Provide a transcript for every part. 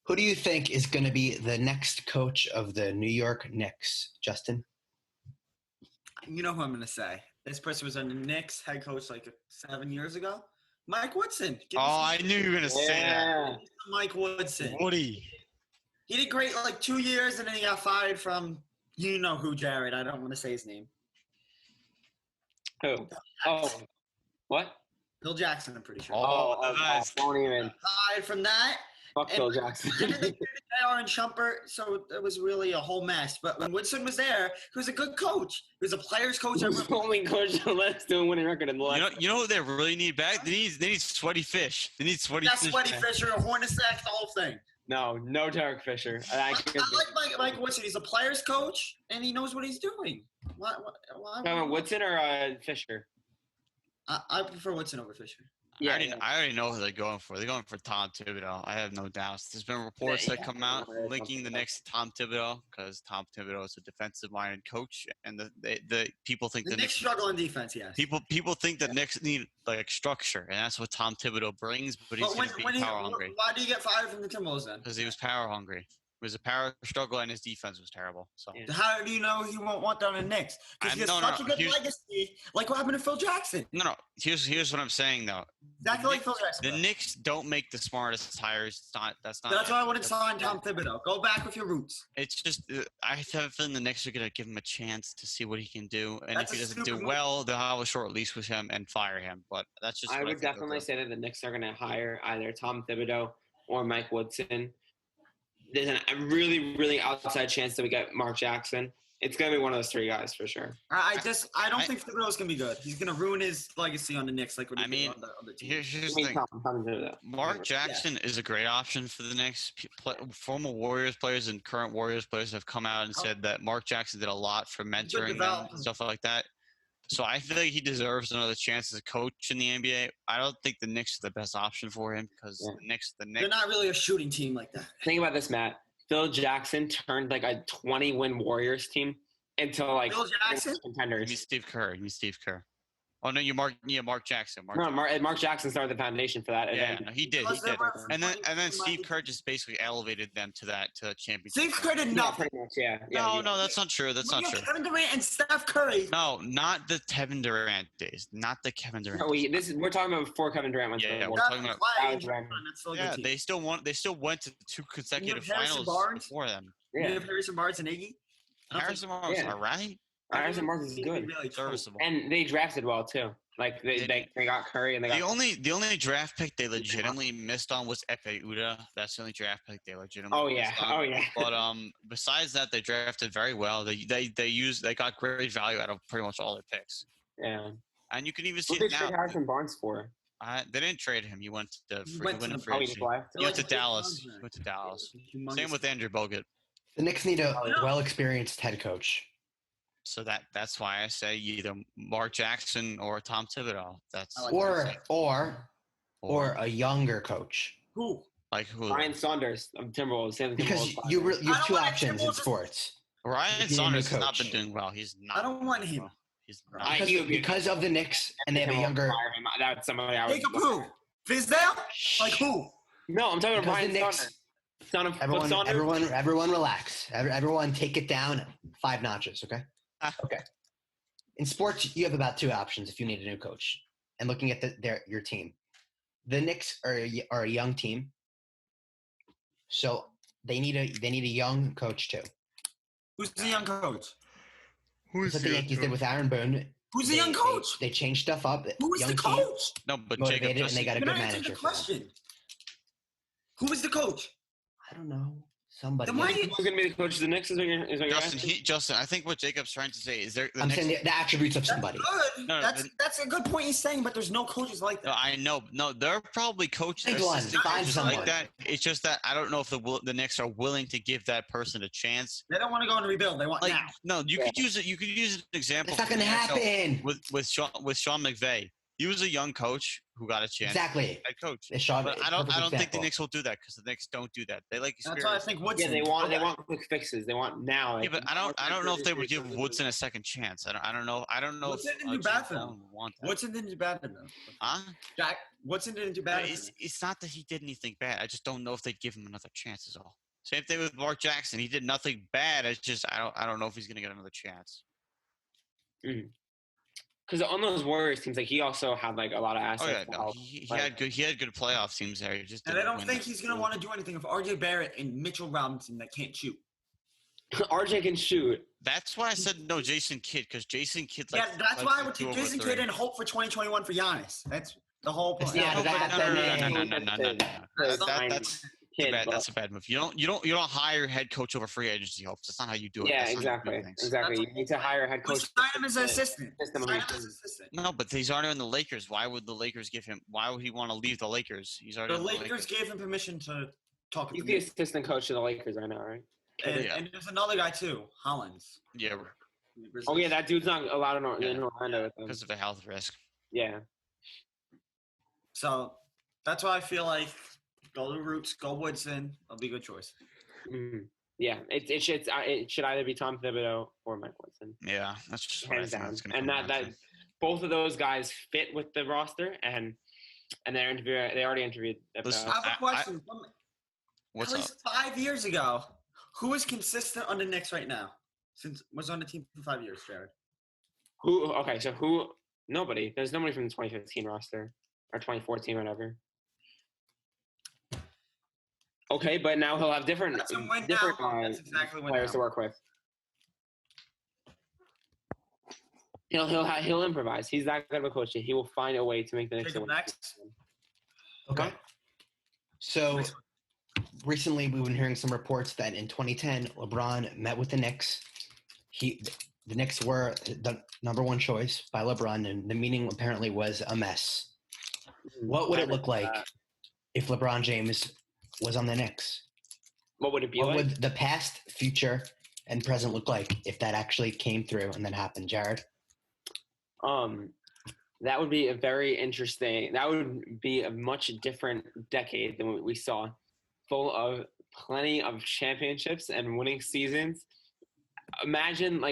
Who do you think is going to be the next coach of the New York Knicks, Justin? You know who I'm going to say. This person was on the Knicks head coach like 7 years ago. Mike Woodson. I knew you were going to say that. Mike Woodson. Woody. He did great like 2 years, and then he got fired from you know who, Jared. I don't want to say his name. Who? Oh, what? Bill Jackson, I'm pretty sure. Don't even. Fired from that. Fuck Bill Jackson. And then they did JR and Shumpert, so it was really a whole mess. But when Woodson was there, he was a good coach. He was a player's coach. He was the only coach on the list doing winning record in the last. You know what they really need back? They need sweaty fish. They need sweaty fish. Sweaty Fisher, a Hornacek, the whole thing. No Derek Fisher. I like Mike Woodson. He's a player's coach, and he knows what he's doing. Why Woodson or Fisher? I prefer Woodson over Fisher. Yeah, I already know who they're going for. They're going for Tom Thibodeau. I have no doubts. There's been reports that come out linking the next Tom Thibodeau because Tom Thibodeau is a defensive-minded coach, and the people think the Knicks struggle on defense. Yes. People think the Knicks need like structure, and that's what Tom Thibodeau brings. But he's power hungry. Why did he get fired from the Timberwolves then? Because he was power hungry. It was a power struggle, and his defense was terrible. So how do you know he won't want that on the Knicks? Because he has such a good legacy, like what happened to Phil Jackson. No. Here's what I'm saying though. Exactly like Phil Jackson. The Knicks don't make the smartest hires. That's why I wanted to sign Tom Thibodeau. Go back with your roots. It's just I have a feeling the Knicks are gonna give him a chance to see what he can do, and if he doesn't do well, they'll have a short leash with him and fire him. But that's just. I would definitely say that the Knicks are gonna hire either Tom Thibodeau or Mike Woodson. There's a really, really outside chance that we get Mark Jackson. It's going to be one of those three guys for sure. I don't think Thibodeau's going to be good. He's going to ruin his legacy on the Knicks like what he did on the other team. Here's the thing. Mark Jackson is a great option for the Knicks. Former Warriors players and current Warriors players have come out and said that Mark Jackson did a lot for mentoring them and stuff like that. So I feel like he deserves another chance as a coach in the NBA. I don't think the Knicks are the best option for him because the Knicks. They're not really a shooting team like that. Think about this, Matt. Phil Jackson turned like a 20-win Warriors team into like Phil Jackson contenders. You mean Steve Kerr. Oh no, Mark Jackson. Mark Jackson started the foundation for that. Yeah, no, he did. And then Steve Kerr just basically elevated them to that championship. Steve Kerr did nothing. Pretty much, yeah. No, that's not true. That's not true. Kevin Durant and Steph Curry. No, not the Kevin Durant days. Not the Kevin Durant. No, we're talking about before Kevin Durant went. Yeah, we're talking about. Yeah, they still went to 2 consecutive finals before them. Yeah. You have Harrison Barnes and Iggy. Harrison Barnes, all right. Harrison Barnes is good, really serviceable, and they drafted well too. Like they got Curry and they got the only draft pick they legitimately missed on was Efe Udoka. That's the only draft pick they legitimately. Oh yeah. But besides that, they drafted very well. They got great value out of pretty much all their picks. Yeah. And you can even see what did they trade Harrison Barnes for? They didn't trade him. He went to Dallas. He went to Dallas. Same with Andrew Bogut. The Knicks need a well-experienced head coach. So that's why I say either Mark Jackson or Tom Thibodeau. That's or a younger coach. Who? Like who? Ryan Saunders of Timberwolves. Because you have two options in sports. Ryan Saunders has not been doing well. He's not. I don't want him. He's not. Because of the Knicks, and they have a younger. That's somebody I would. Jacob who? Fizdale? Like who? No, I'm talking about Ryan Saunders. Everyone relax. Everyone take it down 5 notches, okay? Okay. In sports, you have about 2 options if you need a new coach. And looking at your team, the Knicks are a young team, so they need a young coach too. Who's the young coach? That's what the Yankees did with Aaron Boone. Who's the young coach? They changed stuff up. Who is the coach? No, but motivated, Jacob, and they got a good manager. The question. Who is the coach? I don't know. Somebody. Then why Who's going to be the coach of the Knicks? Justin, I think what Jacob's trying to say is there. I'm saying the attributes of somebody. That's a good point he's saying, but there's no coaches like that. No, I know. No, there are probably coaches like that. It's just that I don't know if the Knicks are willing to give that person a chance. They don't want to go and rebuild. They want now. No, you could use it. You could use an example. It's not going to happen. With Sean McVay. He was a young coach who got a chance. Exactly. Head coach. But I don't think the Knicks will do that because the Knicks don't do that. They like experience. That's why I think Woodson. Yeah, they want quick fixes. They want now. Yeah, but I don't know if they would give Woodson a second chance. I don't know. Woodson didn't do bad for them. Woodson didn't do bad for them. Huh? Woodson didn't do bad. It's not that he did anything bad. I just don't know if they'd give him another chance. Is all. Same thing with Mark Jackson. He did nothing bad. It's just I don't know if he's gonna get another chance. Because on those Warriors teams, like he also had like a lot of assets. He had good playoff teams there. He just and I don't think he's gonna want to do anything with R.J. Barrett and Mitchell Robinson that can't shoot. RJ can shoot. That's why I said no Jason Kidd, because Jason Kidd that's why I would take Jason Kidd and hope for 2021 for Giannis. That's the whole point. No. That's a bad move. You don't hire head coach over free agency hopes. That's not how you do it. Yeah, exactly. You need to hire a head coach. Sign him as an assistant. No, but he's already in the Lakers. Why would the Lakers give him? Why would he want to leave the Lakers? He's already. The Lakers gave him permission to talk. He's the assistant coach of the Lakers right now, right? And there's another guy too, Hollins. Yeah. Oh yeah, that dude's not allowed in Orlando because of a health risk. Yeah. So that's why I feel like go the roots, go Woodson. That'll be a good choice. Mm-hmm. Yeah, it should either be Tom Thibodeau or Mike Woodson. Yeah, that's just hands down. And that both of those guys fit with the roster, and they already interviewed. Listen, I have a question. What's at least 5 years ago, who is consistent on the Knicks right now? Since was on the team for 5 years, Jared. Who? Okay, so who? Nobody. There's nobody from the 2015 roster or 2014, whatever. Okay, but now he'll have different players to work with. He'll improvise. He's that good of a coach. He will find a way to make the Knicks win. Okay. So recently, we've been hearing some reports that in 2010, LeBron met with the Knicks. The Knicks were the number one choice by LeBron, and the meeting apparently was a mess. What would it look like if LeBron James was on the Knicks? What would it be like? What would the past, future, and present look like if that actually came through and that happened, Jared? That would be a very interesting. That would be a much different decade than what we saw, full of plenty of championships and winning seasons. Imagine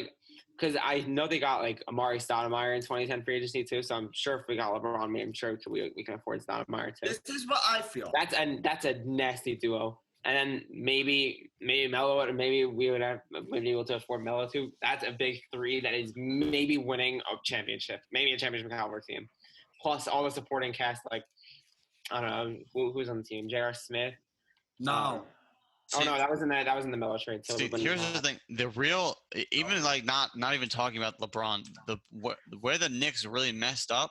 because I know they got Amari Stoudemire in 2010 free agency too. So I'm sure if we got LeBron, I'm sure we can afford Stoudemire too. This is what I feel. That's a nasty duo. And then maybe Melo, maybe we would have been able to afford Melo too. That's a big three that is maybe winning a championship, maybe a championship caliber team. Plus all the supporting cast, I don't know who's on the team. J.R. Smith. No. No, that was in the Melo trade. So here's the thing: the real, even not even talking about LeBron, where the Knicks really messed up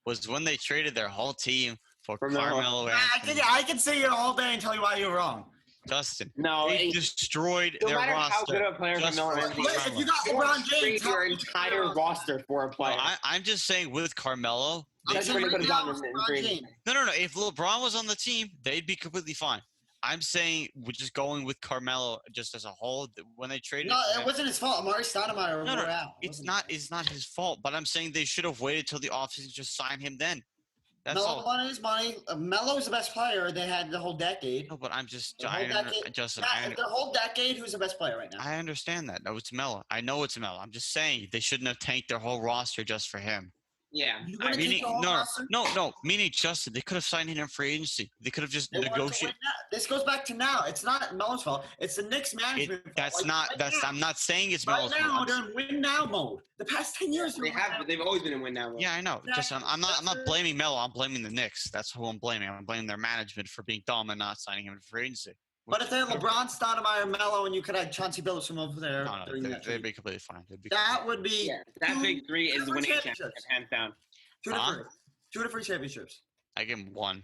was when they traded their whole team for Carmelo Anthony. I can sit here all day and tell you why you're wrong. Justin, no, they destroyed their roster. No matter how good a player Carmelo Anthony is, if you got LeBron James, your entire roster for a player. I'm just saying with Carmelo. No. If LeBron was on the team, they'd be completely fine. I'm saying we're just going with Carmelo just as a whole. When they traded, no, it wasn't his fault. Amari Stoudemire were out. It's not his fault. But I'm saying they should have waited till the offseason to just sign him then. That's Melo all. wanted his money. Melo's the best player they had the whole decade. No, but I'm just the whole decade. Who's the best player right now? I understand that. No, it's Melo. I know it's Melo. I'm just saying they shouldn't have tanked their whole roster just for him. Yeah. Meaning Justin, they could have signed him in free agency. They could have just negotiated. This goes back to now. It's not Melo's fault. It's the Knicks management. I'm not saying it's Melo's fault. Right now they're in win now mode. The past 10 years they've always been in win now mode. Yeah, I know. Justin, I'm not blaming Melo. I'm blaming the Knicks. That's who I'm blaming. I'm blaming their management for being dumb and not signing him in free agency. But if they had LeBron, Stoudemire, Melo, and you could have Chauncey Billups from over there, they'd be completely fine. Would be that big three is winning championship, hands down. Two to three championships. I give him one.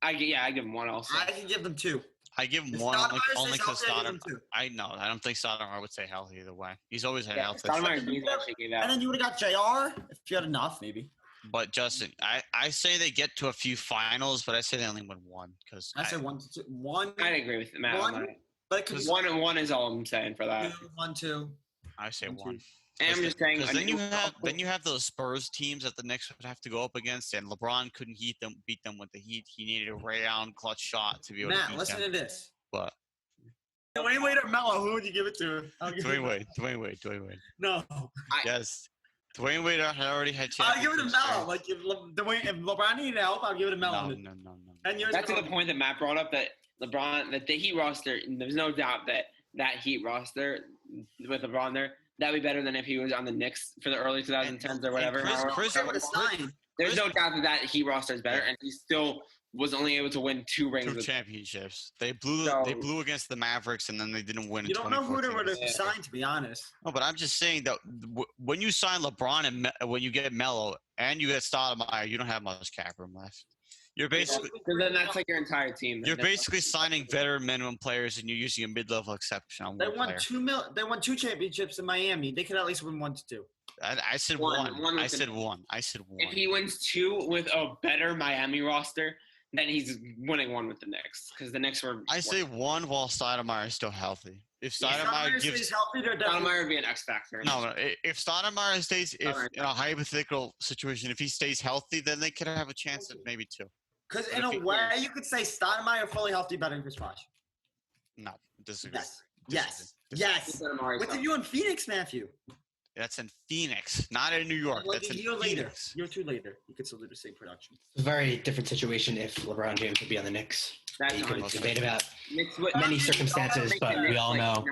I give him one also. I can give them two. I give him one only because Stoudemire. I don't think Stoudemire would stay healthy either way. He's always had health issues. And then you would have got JR if you had enough, maybe. But Justin, I say they get to a few finals, but I say they only win one because I say one. I agree with Matt. But it could be one is all I'm saying for that. 1-2. I say one. And I'm just saying. Then you have those Spurs teams that the Knicks would have to go up against, and LeBron couldn't beat them with the Heat. He needed a round clutch shot to be able to beat them. Listen to this. But Dwayne Wade or Melo, who would you give it to? Dwayne Wade. No. Yes. Dwayne Wade had already had I'll give it to championships. Melo. Like if LeBron needed help, I'll give it to Melo. No. 10 years That's ago. the point that Matt brought up, that LeBron, that the Heat roster, there's no doubt that Heat roster with LeBron there, that'd be better than if he was on the Knicks for the early 2010s or whatever. There's no doubt that Heat roster is better, and he still was only able to win 2 rings. 2 championships. They blew against the Mavericks, and then they didn't win. You don't know who they would have signed, to be honest. No, but I'm just saying that when you sign LeBron and when you get Melo and you get Stoudemire, you don't have much cap room left. You're basically then that's like your entire team. You're basically signing veteran minimum players, and you're using a mid-level exception on one player. They won 2 championships in Miami. They could at least win 1 to 2. I said one. I said one. If he wins 2 with a better Miami roster, then he's winning 1 with the Knicks, because the Knicks were. I say 1 while Stoudemire is still healthy. If Stoudemire stays healthy, Stoudemire would be an X factor. No. If Stoudemire stays, in a hypothetical situation, if he stays healthy, then they could have a chance at maybe 2. Because in a way, you could say Stoudemire fully healthy better than Chris Bosh. No, disagree. Yes. What did you in Phoenix, Matthew? That's in Phoenix, not in New York. Like that's a year in later. Phoenix. Year 2 later, you could still do the same production. It's a very different situation if LeBron James would be on the Knicks. You could debate about many circumstances, but we all know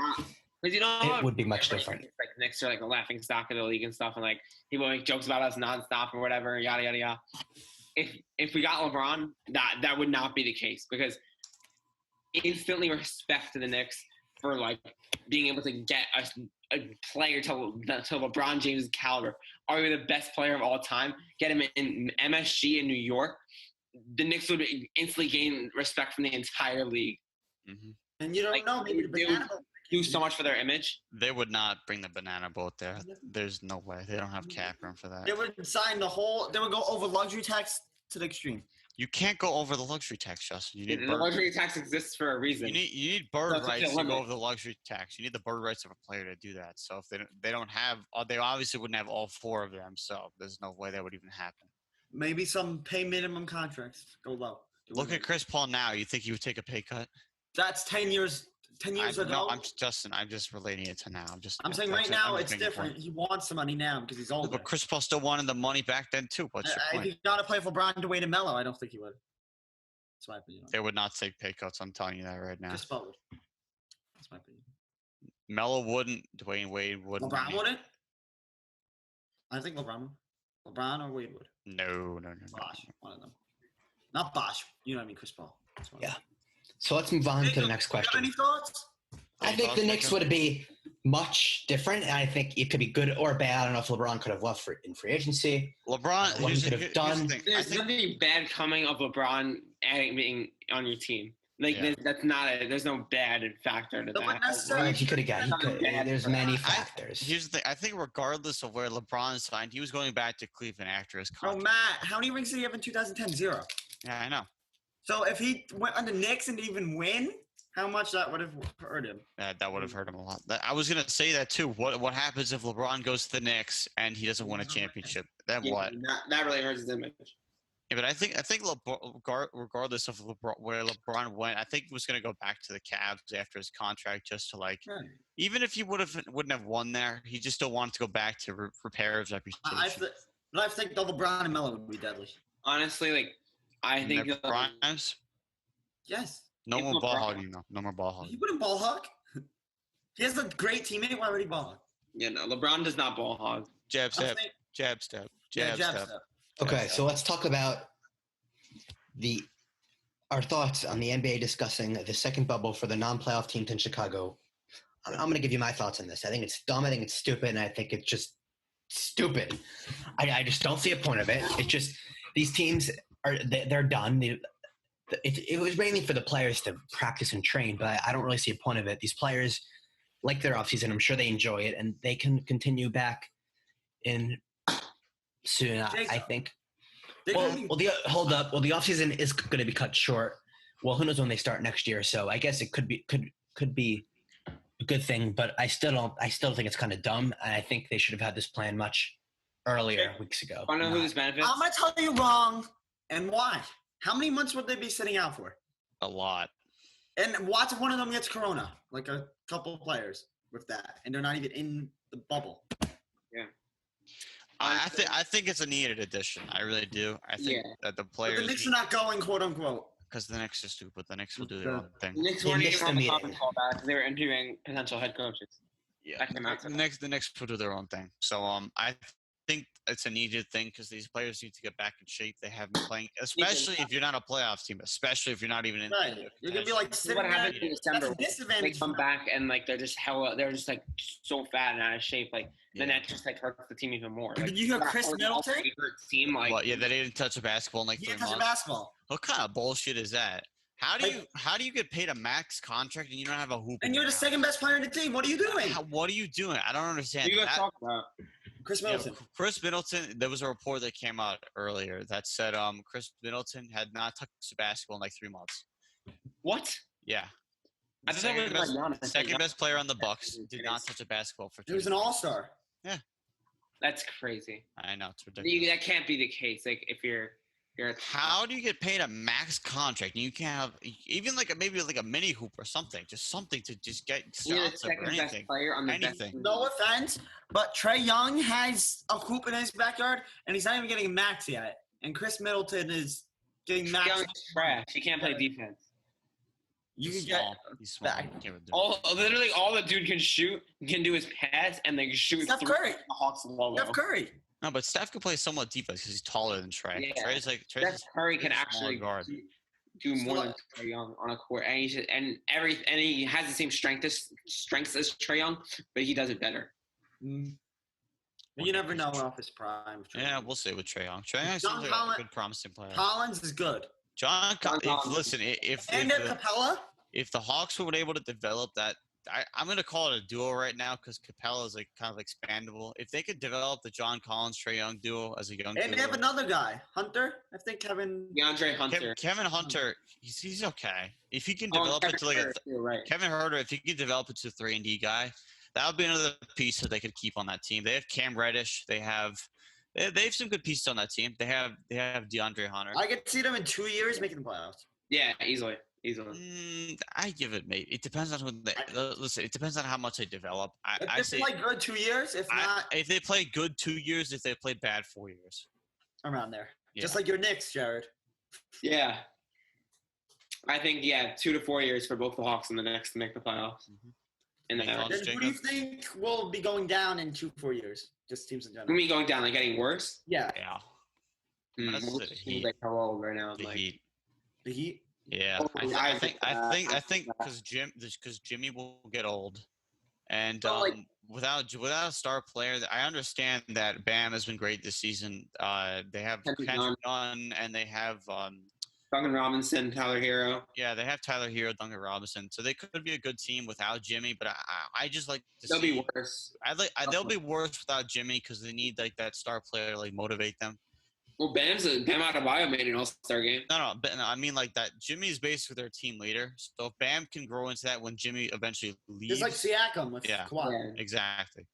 it would be much different. Like Knicks are like a laughing stock of the league and stuff, and like people make jokes about us nonstop or whatever, yada yada yada. If we got LeBron, that would not be the case, because instantly respect to the Knicks for like being able to get a player to LeBron James' caliber, arguably the best player of all time, get him in MSG in New York. The Knicks would instantly gain respect from the entire league. Mm-hmm. And you don't know, maybe the banana boat do so much for their image. They would not bring the banana boat there. There's no way. They don't have cap room for that. They would sign they would go over luxury tax to the extreme. You can't go over the luxury tax, Justin. You need the luxury tax exists for a reason. You need bird rights to go over the luxury tax. You need the bird rights of a player to do that. So if they don't have, they obviously wouldn't have all 4 of them. So there's no way that would even happen. Maybe some pay minimum contracts go low. Look at Chris Paul now. You think he would take a pay cut? That's 10 years. 10 years ago. No, I'm just relating it to now. I'm saying right now it's different. He wants the money now because he's older. But Chris Paul still wanted the money back then too. What's your point? If he got to play for LeBron, Dwayne, and Melo, I don't think he would. That's my opinion. They would not take pay cuts. I'm telling you that right now. Chris Paul would. That's my opinion. Melo wouldn't. Dwayne Wade wouldn't. LeBron wouldn't. I think LeBron or Wade would. No. Bosh, one of them. Not Bosh. You know what I mean, Chris Paul. Yeah. So let's move on to the next question. Any thoughts? I think the Knicks would be much different, and I think it could be good or bad. I don't know if LeBron could have left in free agency. LeBron, what he could have done. There's nothing bad coming of LeBron being on your team. That's not there's no bad factor to that. He could have got. There's many factors. Here's the thing. I think regardless of where LeBron signed, he was going back to Cleveland after his contract. Oh, Matt, how many rings did he have in 2010? 0. Yeah, I know. So if he went on the Knicks and didn't even win, how much that would have hurt him? That would have hurt him a lot. I was going to say that too. What happens if LeBron goes to the Knicks and he doesn't win a championship? Then what? That really hurts his image. Yeah, but I think regardless of where LeBron went, I think he was going to go back to the Cavs after his contract just to even if he wouldn't have won there, he just still wanted to go back to repair his reputation. But I think LeBron and Melo would be deadly. Honestly, I think Primes. Yes. No more ball hogging, though. No more ball hogging. He wouldn't ball hog. He has a great teammate. Why would he ball hog? Yeah, no. LeBron does not ball hog. Jab step. Jab step. Okay, so let's talk about our thoughts on the NBA discussing the second bubble for the non-playoff teams in Chicago. I'm going to give you my thoughts on this. I think it's dumb. I think it's stupid, and I think it's just stupid. I just don't see a point of it. It's just these teams they're done. It was mainly for the players to practice and train, but I don't really see a point of it. These players like their offseason. I'm sure they enjoy it, and they can continue back in soon, I think. Hold up. Well, the offseason is going to be cut short. Well, who knows when they start next year? So I guess it could be a good thing, but I still think it's kind of dumb, and I think they should have had this plan much earlier, weeks ago. I know who this benefits. I'm going to tell you wrong, and why. How many months would they be sitting out for? A lot. And watch if one of them gets corona, like a couple of players with that, and they're not even in the bubble. Yeah. I think it's a needed addition. I really do. I think that the players. But the Knicks are not going, quote unquote. Because the Knicks are stupid. The Knicks will do their own thing. The Knicks weren't even on the conference call back. They were interviewing potential head coaches. Yeah, the Knicks will do their own thing. So I think it's a needed thing because these players need to get back in shape. They haven't been playing, especially if you're not a playoff team, especially if you're not even in. Right. You're gonna be like what happens in December. They come back and like they're just they're just like so fat and out of shape. Like then that just like hurts the team even more. Like, did you hear Chris Middleton? Team like they didn't touch a basketball in like 3 months. Touch a basketball. What kind of bullshit is that? How do you get paid a max contract and you don't have a hoop? And you're the second best player in the team. What are you doing? What are you doing? I don't understand. You talk about Chris Middleton. Chris Middleton. There was a report that came out earlier that said Chris Middleton had not touched a basketball in like 3 months. What? Yeah. I thought that was Giannis. Second best player on the Bucks did not touch a basketball for 2 years. He was an all-star. Yeah. That's crazy. I know it's ridiculous. That can't be the case. Like if you're how do you get paid a max contract and you can't have even like maybe like a mini hoop or something, just something to just get shots or anything. Anything. No offense, but Trae Young has a hoop in his backyard and he's not even getting a max yet. And Chris Middleton is getting max. Young's trash. He can't play defense. He's small. Literally all the dude can do is pass and they can shoot. Steph Curry. The Hawks logo. Steph Curry. No, but Steph can play somewhat defense because he's taller than Trae. Yeah. Steph Curry can actually do more than Trae Young on a court, and he has the same strengths as Trae Young, but he does it better. You never know off his prime. Yeah, we'll see with Trae Young. Trae Young seems like a good, promising player. Collins is good. John Collins. If the Hawks were able to develop that. I'm going to call it a duo right now because Capella is like kind of expandable. If they could develop the John Collins, Trae Young duo as a young duo. And they have another guy, Hunter. I think DeAndre Hunter. Kevin Hunter, he's okay. If he can develop it to like Kevin Huerter, if he can develop it to a 3-and-D guy, that would be another piece that they could keep on that team. They have Cam Reddish. They have some good pieces on that team. They have DeAndre Hunter. I could see them in 2 years making the playoffs. Yeah, easily. I give it maybe. It depends on listen. It depends on how much they develop. If they play good 2 years, if they play good 2 years, if they play bad 4 years, around there, just like your Knicks, Jared. Yeah, I think 2 to 4 years for both the Hawks and the Knicks to make the playoffs. Then who do you think will be going down in 2-4 years? Just teams in general. You mean going down, like getting worse? Yeah. That's the Heat. Like how old right now? Heat. The Heat. Yeah, I think because Jimmy will get old, and without a star player, I understand that Bam has been great this season. They have Kendrick Nunn and they have Duncan Robinson, Tyler Hero. Yeah, they have Tyler Hero, Duncan Robinson, so they could be a good team without Jimmy. But I just like to they'll be worse. They'll be worse without Jimmy because they need like that star player to like motivate them. Well, Bam Adebayo made an All-Star game. No, but I mean like that. Jimmy's basically their team leader. So if Bam can grow into that when Jimmy eventually leaves. It's like Siakam with Kawhi. Yeah, exactly.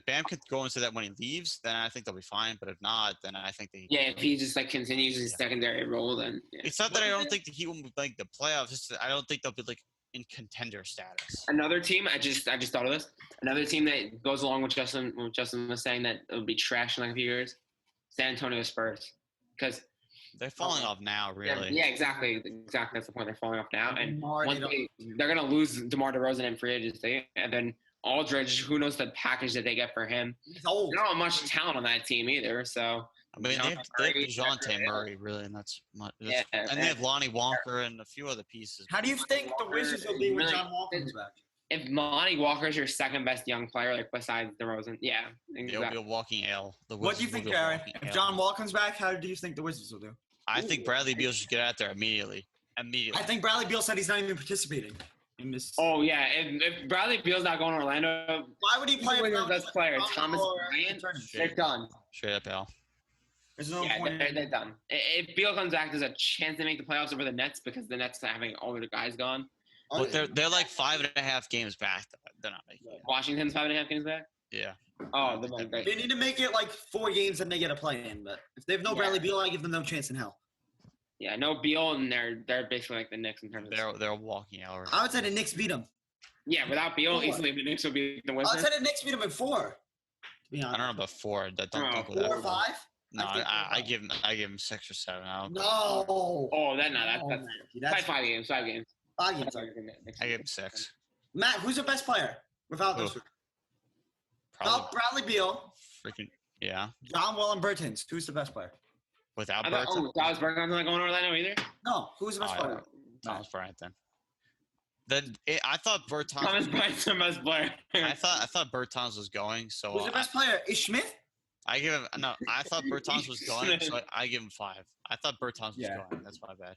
Bam could grow into that when he leaves, then I think they'll be fine. But if not, then I think they. Yeah, if he just like continues his secondary role, then. Yeah. It's not that I don't think that he will like the playoffs. It's I don't think they'll be like in contender status. Another team, I just thought of this. Another team that goes along with Justin was saying that it would be trash in like a few years. San Antonio Spurs, because they're falling off now, really. Yeah, exactly. That's the point. They're falling off now, and they're gonna lose DeMar DeRozan in free agency, and then Aldridge. Who knows the package that they get for him? He's old. They don't have much talent on that team either, so. I mean, they have DeJounte Murray, really, and that's much. And they have Lonnie Walker and a few other pieces. How do you think the Wizards will be when John Wall comes back? If Lonnie Walker is your second best young player, like besides DeRozan, exactly. It'll be a walking L. What do you think, Gary? If John Wall comes back, how do you think the Wizards will do? I think Bradley Beal should get out there immediately. I think Bradley Beal said he's not even participating in this. Oh yeah, if Bradley Beal's not going to Orlando, why would he play with their best player, Thomas Bryant? They're done. Straight up, Al. There's no point. They're done. If Beal comes back, there's a chance they make the playoffs over the Nets because the Nets are having all their guys gone. But they're like 5.5 games back. They're not making it. Washington's 5.5 games back? Yeah. Oh, they need to make it like 4 games and they get a play-in. But if they have no Bradley Beal, I give them no chance in hell. Yeah, no Beal, and they're basically like the Knicks in terms of they're walking out. I would say the Knicks beat them. Yeah, without Beal, easily the Knicks would beat the Wizards. I would say the Knicks beat them in 4. be honest. I don't know about 4. That don't go 4 that or far. 5? No, I think I give him 6 or 7. I don't. No. Oh, that's man. probably 5 games. 5 games. 5 games. I give him 6. Matt, who's the best player without this? Probably Bradley Beal. freaking yeah. John Wall and Bertans. Who's the best player? Without Dallas Burton. Bergeron's not going to Orlando either. No. Who's the best player? Thomas Bryant then. I thought Bertans. Thomas Bryant's the best player. I thought Bertans was going, so Who's the best player? Is Schmidt? I give him no. I thought Bertans was going, so I give him 5. I thought Bertans was going. That's my bad.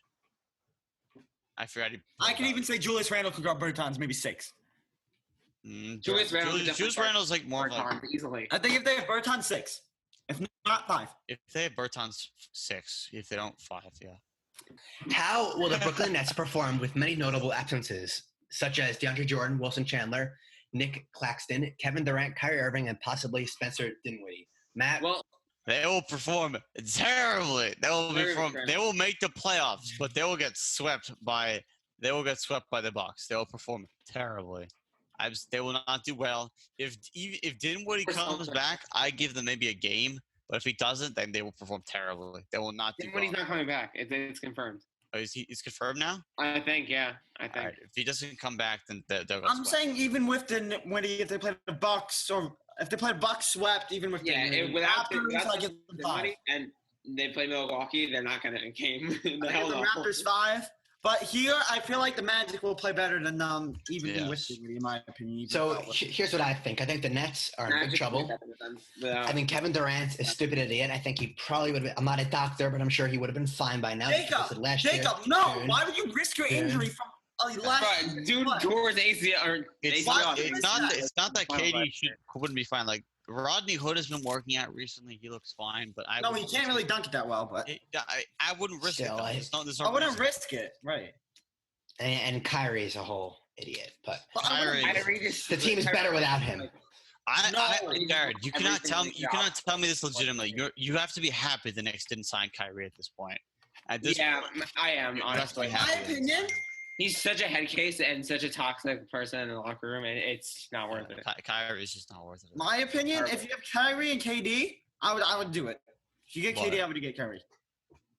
I forgot he. I can even say Julius Randle could guard Bertans, maybe 6. Julius Randle's like more like easily. I think if they have Bertans, 6. If not 5. If they have Bertans, 6. If they don't, 5. Yeah. How will the Brooklyn Nets perform with many notable absences, such as DeAndre Jordan, Wilson Chandler, Nick Claxton, Kevin Durant, Kyrie Irving, and possibly Spencer Dinwiddie? Matt? Well, they will perform terribly. They will make the playoffs, but they will get swept by the Bucks. They will perform terribly. They will not do well. If Dinwiddie comes back, I give them maybe a game. But if he doesn't, then they will perform terribly. They will not do well. Dinwiddie's not coming back. It's confirmed. Oh, is confirmed now? I think, yeah. I think. Right. If he doesn't come back, then they'll go I'm saying even with Dinwiddie, if they play the Bucks or if they play Bucks swept, even with without Dinwiddie, and they play Milwaukee, they're not going to game. The Raptors 5. But here, I feel like the Magic will play better than even with Dinwiddie, in my opinion. So here's what I think. I think the Nets are in big trouble. I think Kevin Durant's a stupid idiot. I think he probably would have been – I'm not a doctor, but I'm sure he would have been fine by now. Jacob, no. Why would you risk your injury from dude towards ACL? It's not that KD wouldn't be fine. Like, Rodney Hood has been working out recently. He looks fine, but he can't really dunk it that well. But I wouldn't risk it. I wouldn't risk it, right? And Kyrie's a whole idiot, but the team is better without him. Jared, you cannot tell me this legitimately. You have to be happy the Knicks didn't sign Kyrie at this point. I am honestly. In my opinion. He's such a head case and such a toxic person in the locker room, and it's not worth it. Kyrie's just not worth it. My opinion, if you have Kyrie and KD, I would do it. If you get KD, I would get Kyrie.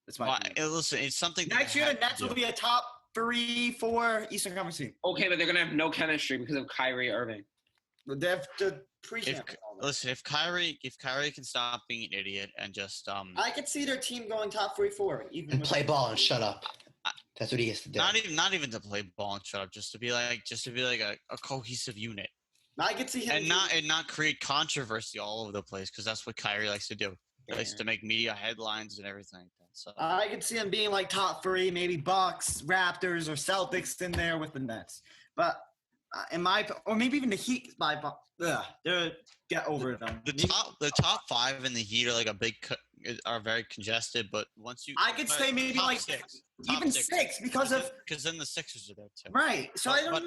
That's my opinion. Listen, it's something next year. The Nets will be a top 3-4 Eastern Conference team. Okay, but they're gonna have no chemistry because of Kyrie Irving. They have to listen, if Kyrie can stop being an idiot and just I could see their team going top 3-4, even and play ball and shut up. That's what he has to do. Not even to play ball and shut up, just to be like a cohesive unit. I could see him and not create controversy all over the place, because that's what Kyrie likes to do. He likes to make media headlines and everything like that. So I could see him being like top 3, maybe Bucks, Raptors, or Celtics in there with the Nets. But or maybe even the Heat they're get over them. The top 5 in the Heat are like are very congested, but once you I could say maybe like 6, even 6 because then the Sixers are there too. Right. So but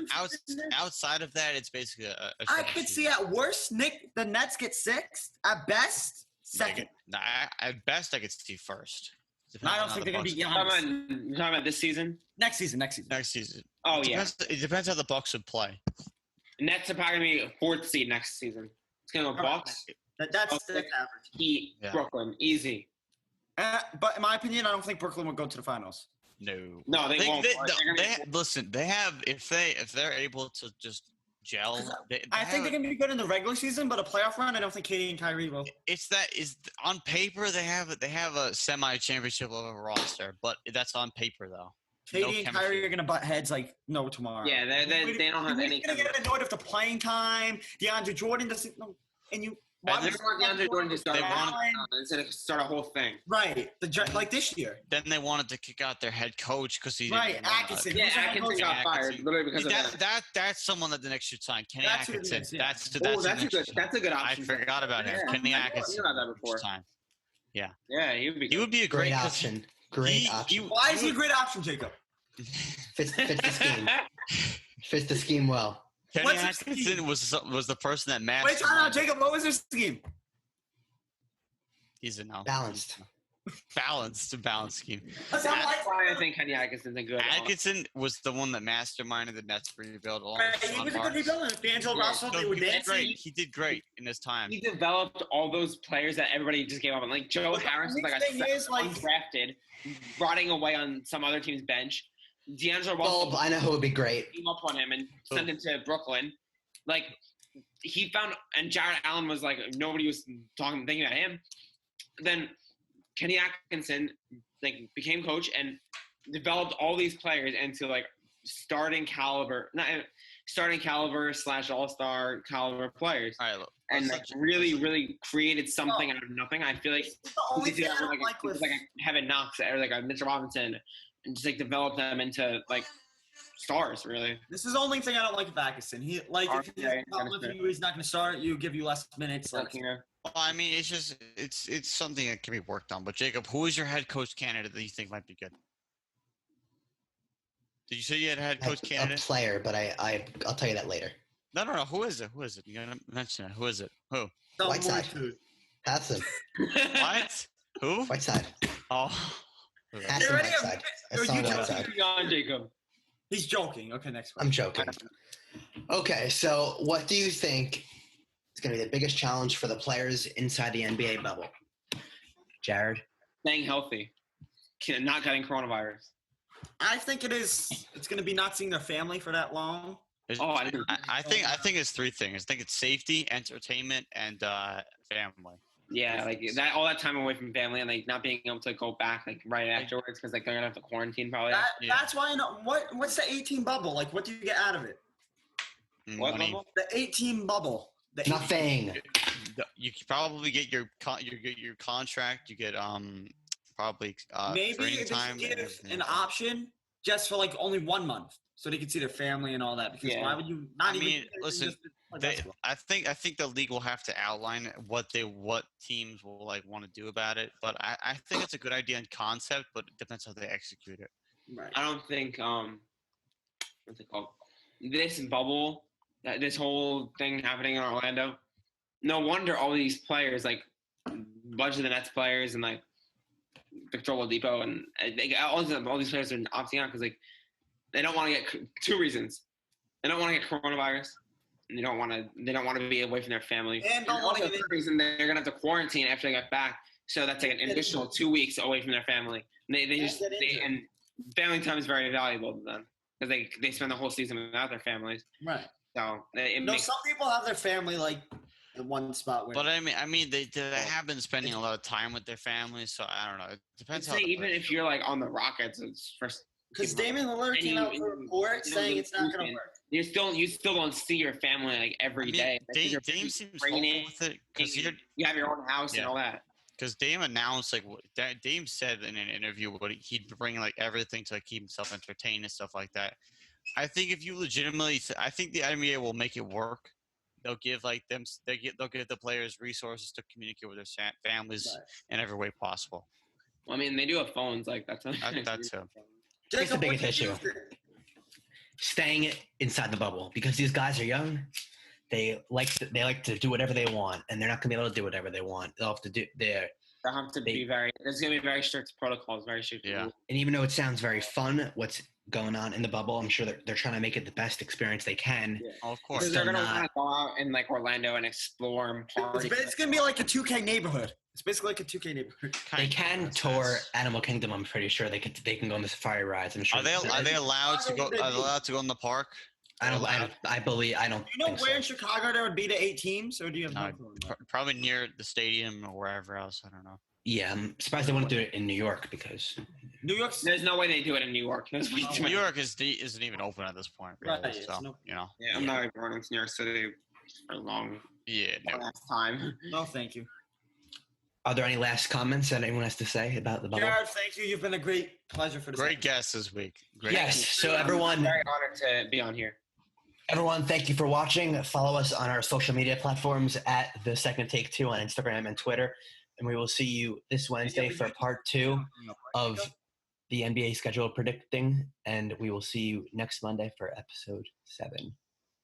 outside of that, it's basically I could see at worst the Nets get 6th, at best 2nd. At best I could see 1st. I don't think they're gonna be You're talking about this season? Next season. Oh, it depends how the Bucks would play. Nets are probably going to be 4th seed next season. It's going to go Bucks. That's average. Heat, Brooklyn, easy. But in my opinion, I don't think Brooklyn will go to the finals. No, they won't. Listen, they have if they're able to just gel. I think they're going to be good in the regular season, but a playoff run, I don't think KD and Kyrie will. On paper they have a semi-championship level roster, but that's on paper though. KD and Kyrie are going to butt heads like no tomorrow. Yeah, they don't have any. You're going to get annoyed if the playing time. DeAndre Jordan doesn't know. And you. Why would DeAndre Jordan to start instead of start a whole thing? Right. Like this year. Then they wanted to kick out their head coach because he right. Atkinson. Atkinson got fired literally because of that. That's someone that the Knicks should sign. Kenny Atkinson. That's a good option. I forgot about him. Kenny Atkinson. That before. Yeah. Yeah, he would be a great option. Great option. Why is he a great option, Jacob? Fits the scheme. Fits the scheme well. Kenny Atkinson was the person that matched. Wait, Jacob. What was their scheme? He's a no. Balanced. Balanced scheme. That's why I think Kenny Atkinson's a good. Atkinson was the one that masterminded the Nets rebuild. He was a good rebuilder. D'Angelo Russell, they were dancing. He did great in his time. He developed all those players that everybody just gave up on. Like Joe Harris was like undrafted, rotting away on some other team's bench. D'Angelo Russell, I know who would be great. Came up on him and sent him to Brooklyn. Like he found, and Jared Allen was like nobody was thinking about him. Then Kenny Atkinson became coach and developed all these players into like starting caliber / all-star caliber players. All right, look, and really created something out of nothing. I feel like the only thing I don't like with like a Kevin Knox or like a Mitchell Robinson, and just like develop them into like stars. Really, this is the only thing I don't like with Atkinson. He's not going to start. You give you less minutes. Well, I mean, it's something that can be worked on. But Jacob, who is your head coach candidate that you think might be good? Did you say you had a head coach candidate? A player, but I'll tell you that later. No. Who is it? You're gonna mention it. Who is it? Who? Whiteside. Hassan. What? Who? Whiteside. Oh. Hassan Whiteside. Whiteside. Jacob. He's joking. Okay, next one. I'm joking. Okay, so what do you think is going to be the biggest challenge for the players inside the NBA bubble? Jared? Staying healthy. Not getting coronavirus. I think it's going to be not seeing their family for that long. I think it's three things. I think it's safety, entertainment, and family. Yeah, like that. All that time away from family and like not being able to go back like right afterwards because like they're gonna have to quarantine probably. That's why. What's the 18 bubble? Like, what do you get out of it? What bubble? The 18 bubble. Nothing. You probably get your contract. You get probably maybe training time. Give an option just for like only 1 month, so they can see their family and all that. Because why would you not? Listen. I think the league will have to outline what teams will like want to do about it. But I think it's a good idea in concept, but it depends how they execute it. Right. I don't think what's it called? This bubble, this whole thing happening in Orlando. No wonder all these players, like a bunch of the Nets players and like Victor Oladipo and all these players are opting out because like they don't want to get two reasons. They don't want to get coronavirus. And they don't want to be away from their family. And don't want to get reason they're gonna have to quarantine after they get back. So that's like an additional 2 weeks away from their family. And family time is very valuable to them because they spend the whole season without their families. Right. So some people have their family like in one spot. But I mean, they have been spending a lot of time with their families. So I don't know. It depends. Even if you're like on the Rockets, it's first. Because Damian Lillard came out with a report saying it's not going to work. You still don't see your family like every day. Dame seems training with it because you have your own house and all that. Because Dame announced Dame said in an interview he'd bring like everything to like keep himself entertained and stuff like that. I think if you legitimately, I think the NBA will make it work. They'll give they'll give the players resources to communicate with their families in every way possible. Well, I mean, they do have phones like that's too. That's the biggest issue. Staying inside the bubble because these guys are young. They like to do whatever they want, and they're not gonna be able to do whatever they want. They'll have to do there's gonna be very strict protocols, very strict. Yeah. Rules. And even though it sounds very fun, what's going on in the bubble, I'm sure they're trying to make it the best experience they can. Yeah. Oh, of course. Because they're gonna want to go out in like Orlando and explore and party. It's gonna be like a 2K neighborhood. It's basically like a 2K neighborhood. They can tour Animal Kingdom. I'm pretty sure they can go on the safari rides. I'm sure. Are they allowed to go? Are they allowed to go in the park? I don't. Do you know where in Chicago there would be the 8 teams, or do you have probably near the stadium or wherever else? I don't know. Yeah, I'm surprised they wouldn't do it in New York because New York. There's no way they do it in New York. New York isn't even open at this point, really. Right, so Yeah, I'm not even going to New York City for a long time. No, thank you. Are there any last comments that anyone has to say about the bubble? Jared, thank you. You've been a great pleasure for this. Great guest this week. Yes. So everyone, I'm very honored to be on here. Everyone, thank you for watching. Follow us on our social media platforms at The Second Take 2 on Instagram and Twitter. And we will see you this Wednesday for part 2 of the NBA schedule predicting. And we will see you next Monday for episode 7.